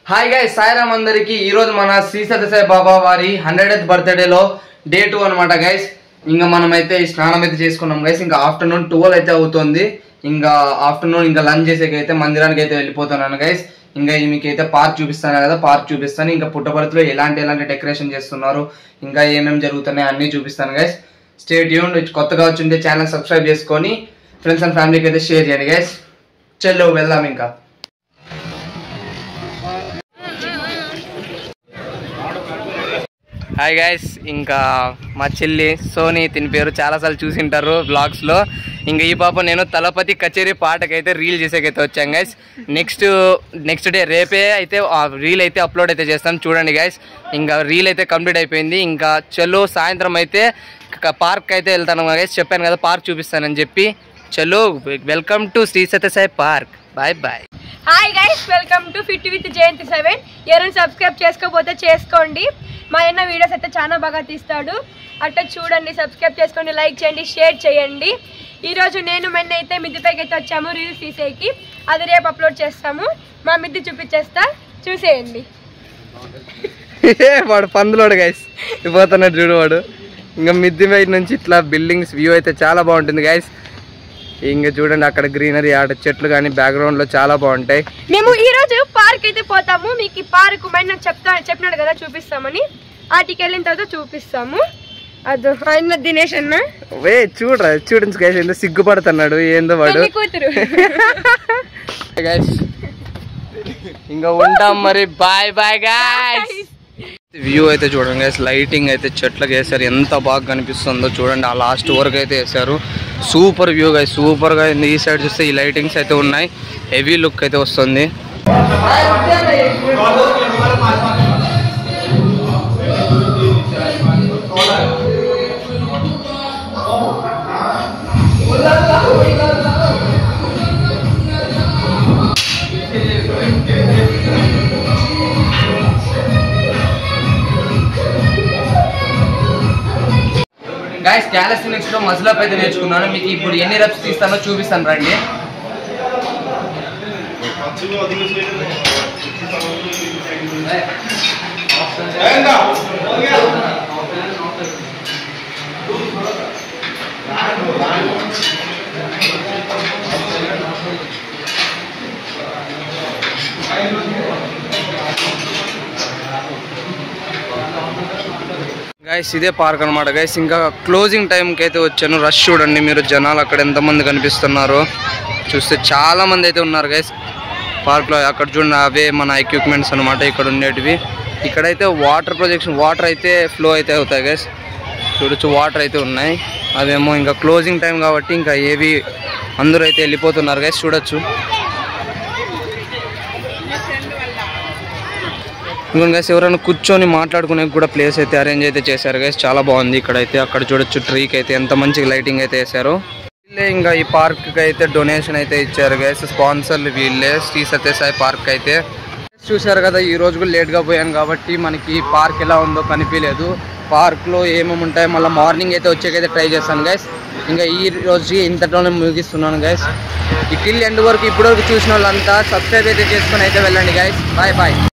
Hi guys, Sairam అందరికి. ఈ రోజు మన శ్రీ సత్యసాయి బాబా వారి 100th బర్త్డేలో డే 2 అనమాట గైస్. ఇంకా మనమైతే స్నానం అయితే చేసుకున్నాం గైస్. ఇంకా ఆఫ్టర్నూన్ 12 అయితే అవుతుంది. ఇంకా ఆఫ్టర్నూన్ ఇంకా లంచ్ చేసేకైతే మందిరానికి అయితే వెళ్ళిపోతున్నాను గైస్. ఇంకా మీకైతే పార్క్ చూపిస్తాను కదా, పార్క్ చూపిస్తాను. ఇంకా పుట్టపర్తిలో ఎలాంటి డెకరేషన్ చేస్తున్నారు, ఇంకా ఏమేమి జరుగుతున్నాయి అన్నీ చూపిస్తాను గైస్. Stay tuned. కొత్తగా వచ్చింటే ఛానల్ సబ్స్క్రైబ్ చేసుకొని ఫ్రెండ్స్ అండ్ ఫ్యామిలీకి అయితే షేర్ చేయండి గైస్. చలో వెళ్దాం. ఇంకా హాయ్ గైస్, ఇంకా మా చెల్లి సోనీ, తిని పేరు చాలాసార్లు చూసింటారు బ్లాగ్స్లో. ఇంకా ఈ పాప నేను తలపతి కచేరీ పాటకైతే రీల్ చేసేకైతే వచ్చాం గైస్. నెక్స్ట్ డే రేపే అయితే రీల్ అయితే అప్లోడ్ అయితే చేస్తాం, చూడండి గైస్. ఇంకా రీల్ అయితే కంప్లీట్ అయిపోయింది. ఇంకా చలో సాయంత్రం అయితే పార్క్ అయితే వెళ్తాను గైస్. చెప్పాను కదా పార్క్ చూపిస్తానని చెప్పి. చలో welcome to Sri Sathya Sai park. Bye bye. Hi guys, welcome to fit with Jayanthi 7. ఎవరైనా సబ్స్క్రైబ్ చేసుకోకపోతే చేసుకోండి. మా అన్న వీడియోస్ అయితే చాలా బాగా తీస్తాడు, అట్లా చూడండి, సబ్స్క్రైబ్ చేసుకోండి, లైక్ చేయండి, షేర్ చేయండి. ఈరోజు నేను మొన్న అయితే మిద్దిపైకి అయితే వచ్చాము రీల్స్ తీసేకి. అది రేపు అప్లోడ్ చేస్తాము. మా మిద్ది చూపించేస్తా, చూసేయండి. వాడు పందులోడు గైస్, పోతున్నాడు చూడు వాడు. ఇంకా మిద్ది పై నుంచి ఇట్లా బిల్డింగ్స్ వ్యూ అయితే చాలా బాగుంటుంది గైస్. ఇంకా చూడండి అక్కడ గ్రీనరీ, ఆడ చెట్లు కానీ బ్యాక్గ్రౌండ్ లో చాలా బాగుంటాయి. మేము ఈ రోజు పార్క్ అయితే పోతాము. మీకు ఈ పార్క్ మైన చెప్పినాడు కదా చూపిస్తామని, వాటికి వెళ్ళిన తర్వాత చూపిస్తాము. అదో ఆయన దినేష్ అన్న చూడండి గైస్, ఏందో సిగ్గుపడుతున్నాడు ఏందో వాడు. కూతురు గైస్ ఇంకా ఉంటాం మరి. Bye bye guys. వ్యూ అయితే చూడండి గైస్, లైటింగ్ అయితే చెట్లకు వేసారు, ఎంత బాగా కనిపిస్తుందో చూడండి. ఆ లాస్ట్ వరకు అయితే వేసారు. సూపర్ వ్యూ గైస్, సూపర్ గా. ఈ సైడ్ చూస్తే ఈ లైటింగ్స్ అయితే ఉన్నాయి, హెవీ లుక్ అయితే వస్తుంది. గైస్, క్యాలిస్థెనిక్స్ లో మజిల్ అప్ అయితే నేర్చుకున్నాను. మీకు ఇప్పుడు ఎన్ని రెప్స్ తీస్తానో చూపిస్తాను రండి. గైస్ ఇదే పార్క్ అనమాట గైస్. ఇంకా క్లోజింగ్ టైంకి అయితే వచ్చాను. రష్ చూడండి మీరు, జనాలు అక్కడ ఎంతమంది కనిపిస్తున్నారు చూస్తే, చాలా మంది అయితే ఉన్నారు గైస్ పార్క్లో. అక్కడ చూడండి అవే మన ఎక్విప్మెంట్స్ అనమాట ఇక్కడ ఉండేటివి. ఇక్కడైతే వాటర్ ప్రొజెక్షన్, వాటర్ అయితే ఫ్లో అయితే అవుతాయి గైస్. చూడొచ్చు వాటర్ అయితే ఉన్నాయి. అదేమో ఇంకా క్లోజింగ్ టైం కాబట్టి ఇంకా ఏవి అందరూ అయితే వెళ్ళిపోతున్నారు గైస్. చూడొచ్చు ఇంకా గైస్, ఎవరైనా కూర్చొని మాట్లాడుకునే కూడా ప్లేస్ అయితే అరేంజ్ అయితే చేశారు గైస్, చాలా బాగుంది ఇక్కడైతే. అక్కడ చూడొచ్చు ట్రీకి అయితే ఎంత మంచి లైటింగ్ అయితే వేశారు. వీళ్ళే ఇంకా ఈ పార్క్కి అయితే డొనేషన్ అయితే ఇచ్చారు గైస్, స్పాన్సర్లు వీళ్ళే, శ్రీ సత్యసాయి పార్క్ అయితే. చూశారు కదా, ఈ రోజు కూడా లేట్గా పోయాను కాబట్టి మనకి పార్క్ ఎలా ఉందో కనిపించలేదు. పార్క్లో ఏమేమి ఉంటాయో మళ్ళీ మార్నింగ్ అయితే వచ్చేకైతే ట్రై చేస్తాను గైస్. ఇంకా ఈ రోజుకి ఇంతలోనే ముగిస్తున్నాను గైస్. ఈ టిల్ ఎండ్ వరకు ఇప్పటివరకు చూసిన వాళ్ళంతా సబ్స్క్రైబ్ అయితే చేసుకొని అయితే వెళ్ళండి గైస్. Bye bye.